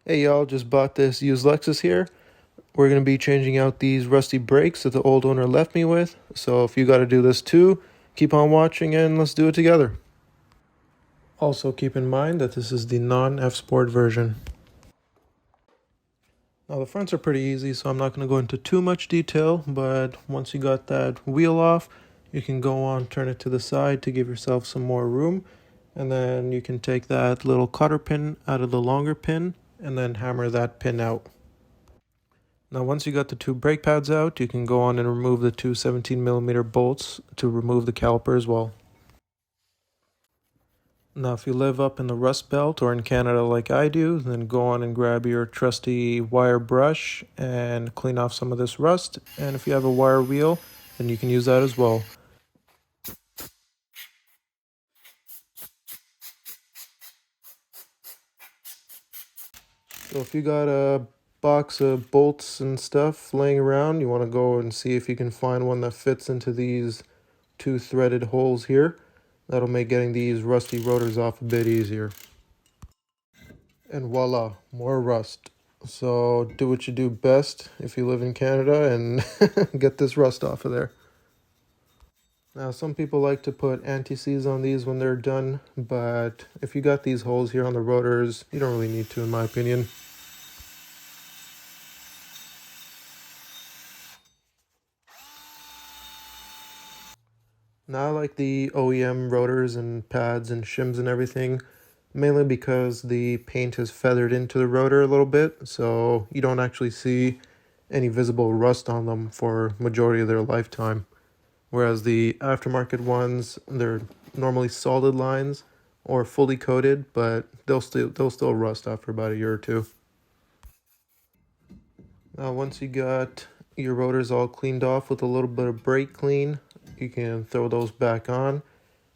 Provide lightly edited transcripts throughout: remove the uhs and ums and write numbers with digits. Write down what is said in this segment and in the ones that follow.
Hey y'all, just bought this used Lexus here. We're going to be changing out these rusty brakes that the old owner left me with. So if you got to do this too, keep on watching and let's do it together. Also keep in mind that this is the non-F Sport version. Now the fronts are pretty easy, so I'm not going to go into too much detail, but once you got that wheel off, you can go on, turn it to the side to give yourself some more room. And then you can take that little cotter pin out of the longer pin and then hammer that pin out. Now once you got the two brake pads out, you can go on and remove the two 17mm bolts to remove the caliper as well. Now if you live up in the Rust Belt or in Canada like I do, then go on and grab your trusty wire brush and clean off some of this rust. And if you have a wire wheel, then you can use that as well. So if you got a box of bolts and stuff laying around, you want to go and see if you can find one that fits into these two threaded holes here. That'll make getting these rusty rotors off a bit easier. And voila, more rust. So do what you do best if you live in Canada and get this rust off of there. Now some people like to put anti-seize on these when they're done, but if you got these holes here on the rotors, you don't really need to, in my opinion. Now I like the OEM rotors and pads and shims and everything, mainly because the paint is feathered into the rotor a little bit, so you don't actually see any visible rust on them for majority of their lifetime. Whereas the aftermarket ones, they're normally solid lines or fully coated, but they'll still rust after about a year or two. Now once you got your rotors all cleaned off with a little bit of brake clean, you can throw those back on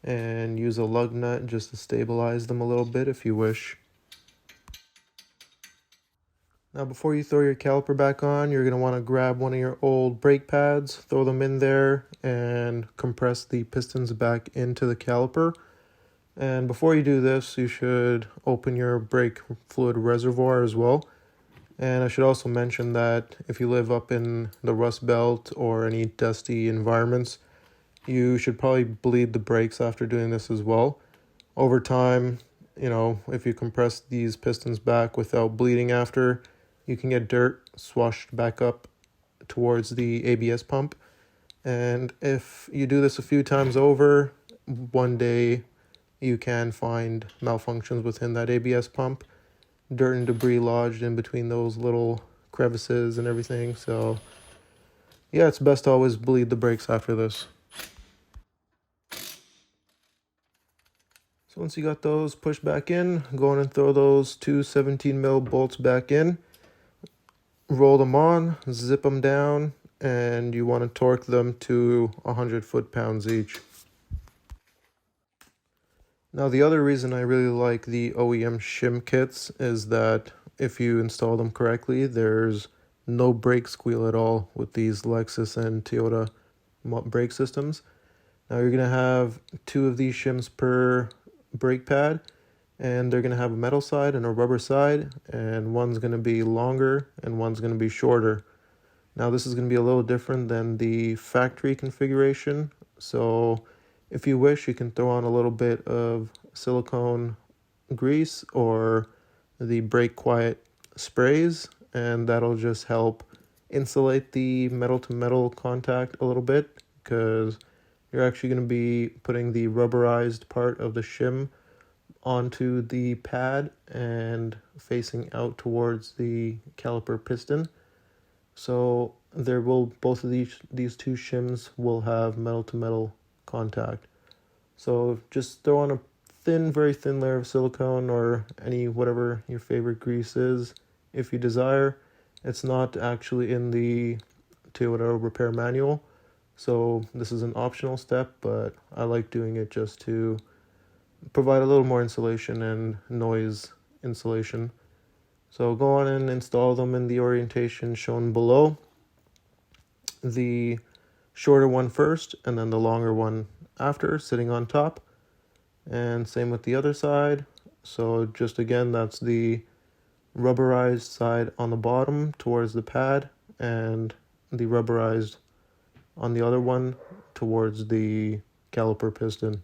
and use a lug nut just to stabilize them a little bit if you wish. Now before you throw your caliper back on, you're going to want to grab one of your old brake pads, throw them in there, and compress the pistons back into the caliper. And before you do this, you should open your brake fluid reservoir as well. And I should also mention that if you live up in the Rust Belt or any dusty environments, you should probably bleed the brakes after doing this as well. Over time, if you compress these pistons back without bleeding after, you can get dirt swashed back up towards the ABS pump. And if you do this a few times over, one day you can find malfunctions within that ABS pump. Dirt and debris lodged in between those little crevices and everything. So yeah, it's best to always bleed the brakes after this. So once you got those pushed back in, go on and throw those two 17mm bolts back in. Roll them on, zip them down, and you want to torque them to 100 foot-pounds each. Now the other reason I really like the OEM shim kits is that if you install them correctly, there's no brake squeal at all with these Lexus and Toyota brake systems. Now you're going to have two of these shims per brake pad, and they're going to have a metal side and a rubber side, and one's going to be longer and one's going to be shorter. Now this is going to be a little different than the factory configuration, so if you wish, you can throw on a little bit of silicone grease or the brake quiet sprays, and that'll just help insulate the metal to metal contact a little bit, because you're actually going to be putting the rubberized part of the shim onto the pad and facing out towards the caliper piston. So both of these two shims will have metal to metal contact. So just throw on a very thin layer of silicone or whatever your favorite grease is if you desire. It's not actually in the Toyota repair manual, so this is an optional step, but I like doing it just to provide a little more insulation and noise insulation. So go on and install them in the orientation shown below. The shorter one first and then the longer one after, sitting on top. And same with the other side. So just again, that's the rubberized side on the bottom towards the pad, and the rubberized on the other one towards the caliper piston.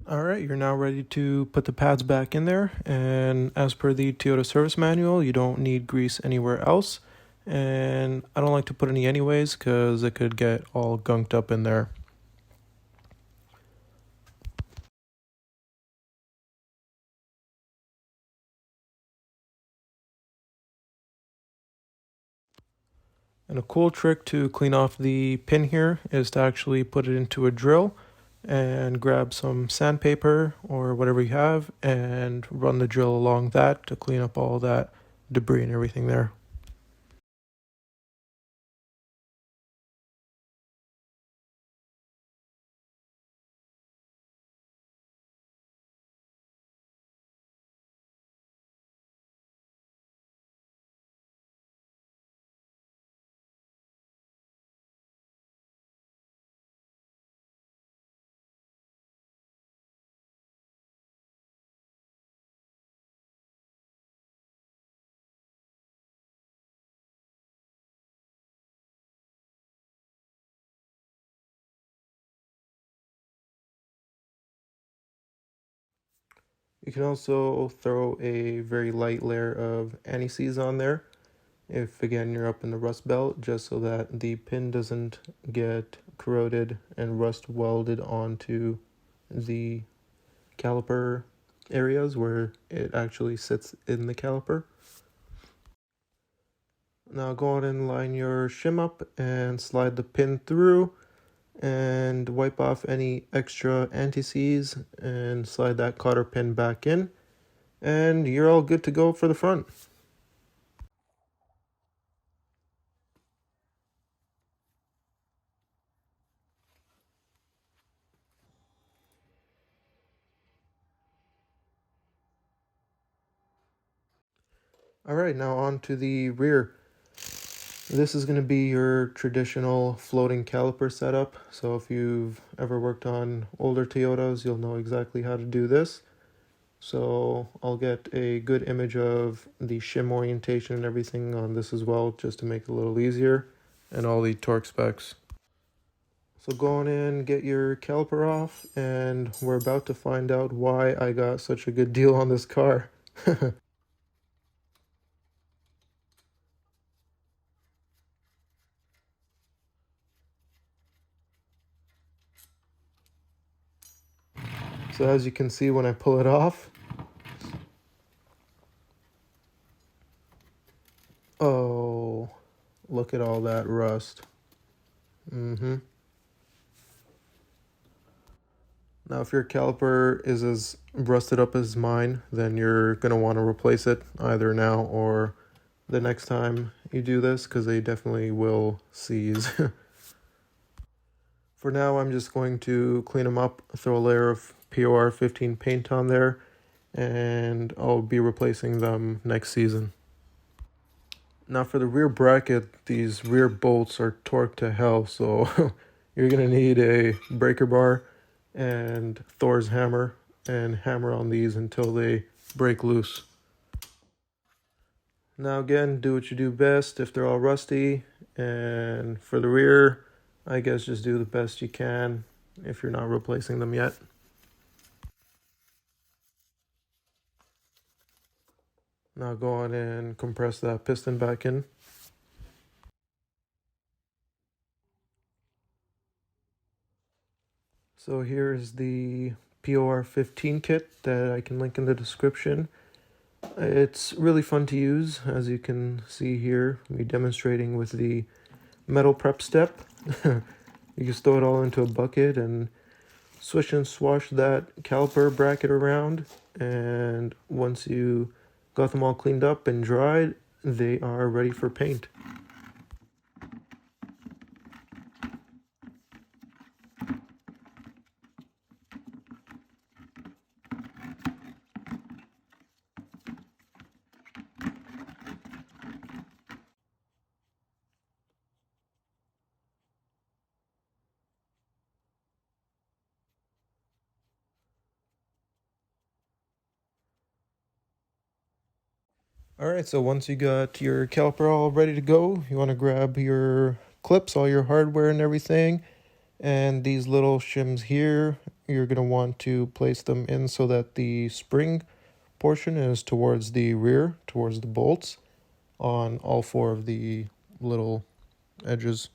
All right, you're now ready to put the pads back in there, and as per the Toyota service manual, you don't need grease anywhere else, and I don't like to put any anyways because it could get all gunked up in there. And a cool trick to clean off the pin here is to actually put it into a drill and grab some sandpaper or whatever you have and run the drill along that to clean up all that debris and everything there. You can also throw a very light layer of anti-seize on there if again you're up in the rust belt, just so that the pin doesn't get corroded and rust welded onto the caliper areas where it actually sits in the caliper. Now go on and line your shim up and slide the pin through and wipe off any extra anti-seize and slide that cotter pin back in, and you're all good to go for the front. Alright, now on to the rear. This is going to be your traditional floating caliper setup, so if you've ever worked on older Toyotas, you'll know exactly how to do this. So I'll get a good image of the shim orientation and everything on this as well, just to make it a little easier, and all the torque specs. So go on in, get your caliper off, and we're about to find out why I got such a good deal on this car. So as you can see when I pull it off, oh, look at all that rust. Now if your caliper is as rusted up as mine, then you're going to want to replace it either now or the next time you do this, because they definitely will seize. For now, I'm just going to clean them up, throw a layer of POR 15 paint on there, and I'll be replacing them next season. Now for the rear bracket, these rear bolts are torqued to hell, so you're going to need a breaker bar and Thor's hammer and hammer on these until they break loose. Now again, do what you do best if they're all rusty, and for the rear, I guess just do the best you can if you're not replacing them yet. Now go on and compress that piston back in. So here's the POR 15 kit that I can link in the description. It's really fun to use, as you can see here, me demonstrating with the metal prep step. You just throw it all into a bucket and swish and swash that caliper bracket around, and once you got them all cleaned up and dried, they are ready for paint. Alright, so once you got your caliper all ready to go, you want to grab your clips, all your hardware and everything, and these little shims here, you're going to want to place them in so that the spring portion is towards the rear, towards the bolts, on all four of the little edges.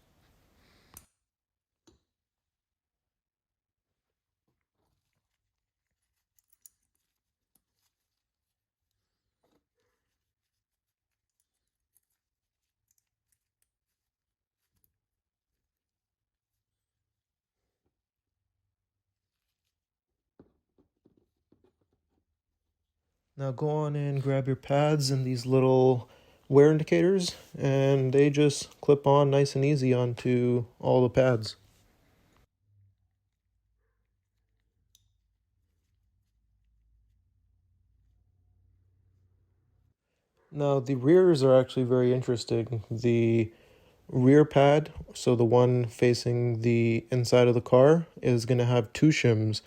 Now go on and grab your pads and these little wear indicators, and they just clip on nice and easy onto all the pads. Now the rears are actually very interesting. The rear pad, so the one facing the inside of the car, is going to have two shims,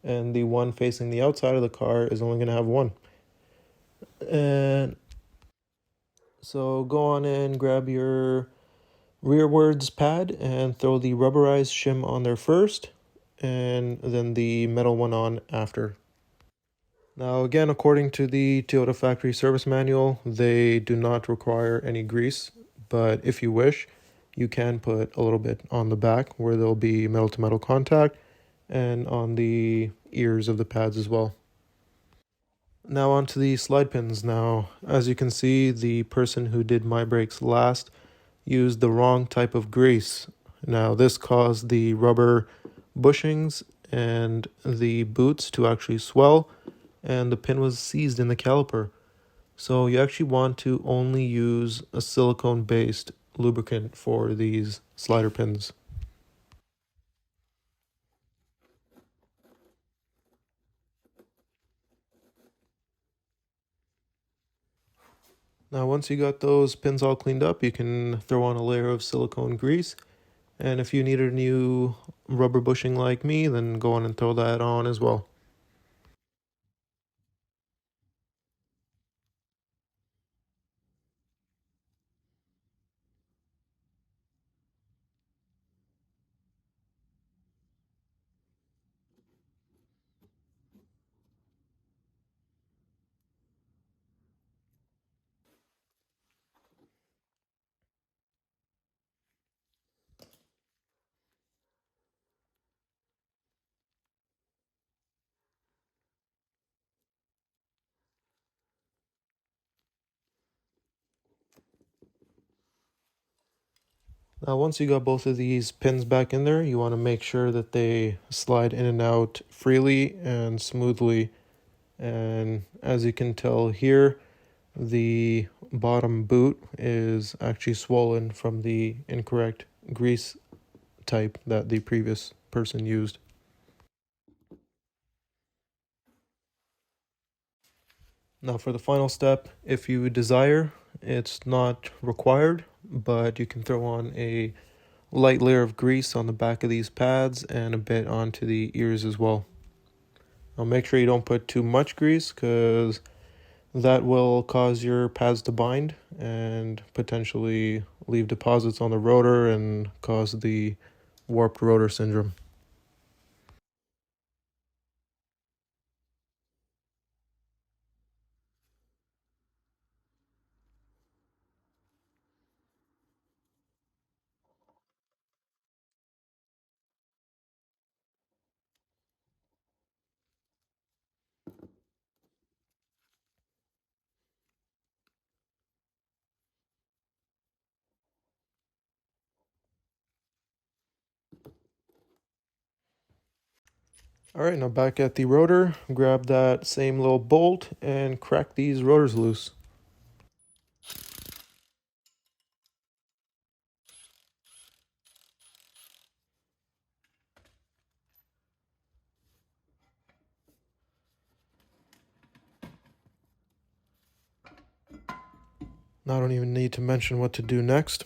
and the one facing the outside of the car is only going to have one. And so go on and grab your rearwards pad and throw the rubberized shim on there first, and then the metal one on after. Now again, according to the Toyota factory service manual, they do not require any grease, but if you wish, you can put a little bit on the back where there'll be metal to metal contact, and on the ears of the pads as well. Now onto the slide pins. Now, as you can see, the person who did my brakes last used the wrong type of grease. Now this caused the rubber bushings and the boots to actually swell, and the pin was seized in the caliper. So you actually want to only use a silicone based lubricant for these slider pins. Now once you got those pins all cleaned up, you can throw on a layer of silicone grease, and if you need a new rubber bushing like me, then go on and throw that on as well. Now once you got both of these pins back in there, you want to make sure that they slide in and out freely and smoothly. And as you can tell here, the bottom boot is actually swollen from the incorrect grease type that the previous person used. Now for the final step, if you desire, it's not required, but you can throw on a light layer of grease on the back of these pads and a bit onto the ears as well. Now make sure you don't put too much grease, because that will cause your pads to bind and potentially leave deposits on the rotor and cause the warped rotor syndrome. Alright, now back at the rotor, grab that same little bolt and crack these rotors loose. Now I don't even need to mention what to do next.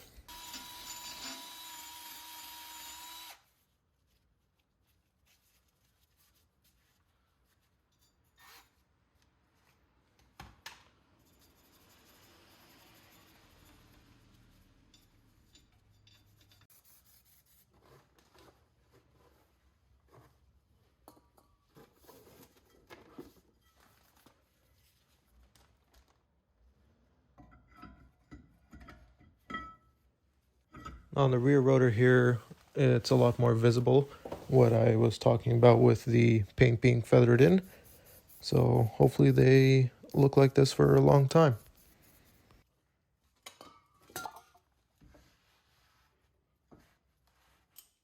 On the rear rotor here, it's a lot more visible, what I was talking about with the paint being feathered in. So hopefully they look like this for a long time.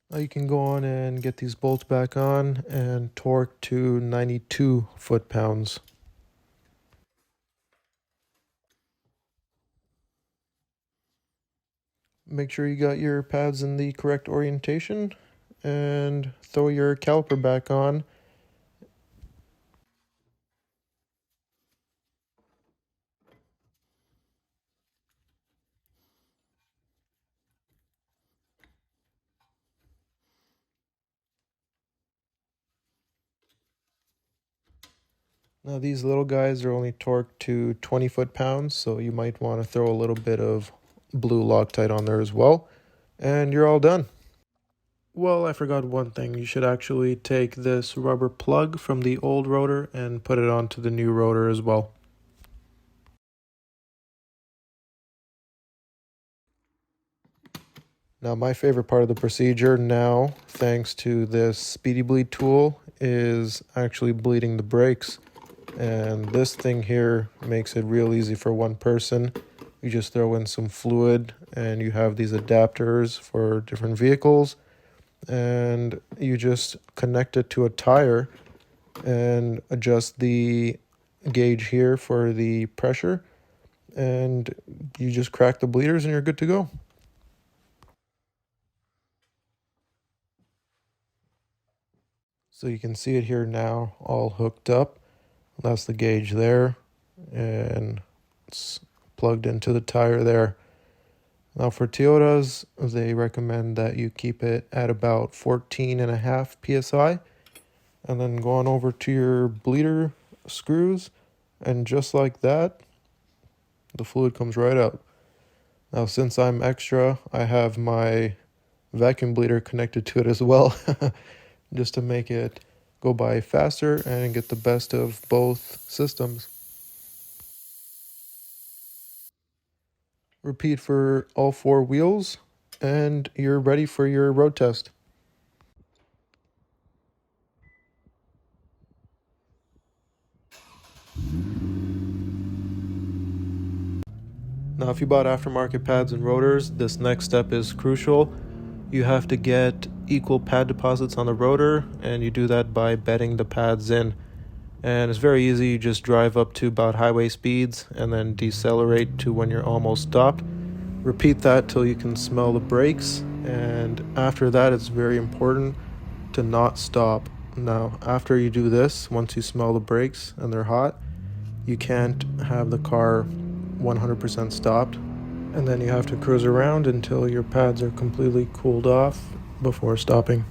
Now you can go on and get these bolts back on and torque to 92 foot-pounds. Make sure you got your pads in the correct orientation and throw your caliper back on. Now these little guys are only torqued to 20 foot-pounds, so you might want to throw a little bit of blue Loctite on there as well, and you're all done. Well, I forgot one thing. You should actually take this rubber plug from the old rotor and put it onto the new rotor as well. Now my favorite part of the procedure now, thanks to this speedy bleed tool, is actually bleeding the brakes. And this thing here makes it real easy for one person. You just throw in some fluid and you have these adapters for different vehicles, and you just connect it to a tire and adjust the gauge here for the pressure, and you just crack the bleeders and you're good to go. So you can see it here now, all hooked up. That's the gauge there, and it's plugged into the tire there. Now for Toyotas, they recommend that you keep it at about 14.5 psi, and then go on over to your bleeder screws, and just like that, the fluid comes right out. Now since I'm extra, I have my vacuum bleeder connected to it as well, just to make it go by faster and get the best of both systems. Repeat for all 4 wheels, and you're ready for your road test. Now, if you bought aftermarket pads and rotors, this next step is crucial. You have to get equal pad deposits on the rotor, and you do that by bedding the pads in. And it's very easy. You just drive up to about highway speeds and then decelerate to when you're almost stopped. Repeat that till you can smell the brakes, and after that it's very important to not stop. Now, after you do this, once you smell the brakes and they're hot, you can't have the car 100% stopped, and then you have to cruise around until your pads are completely cooled off before stopping.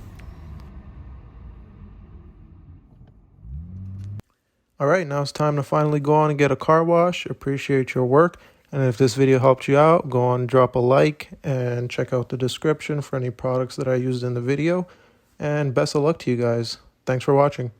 Alright, now it's time to finally go on and get a car wash. Appreciate your work, and if this video helped you out, go on, drop a like, and check out the description for any products that I used in the video, and best of luck to you guys. Thanks for watching.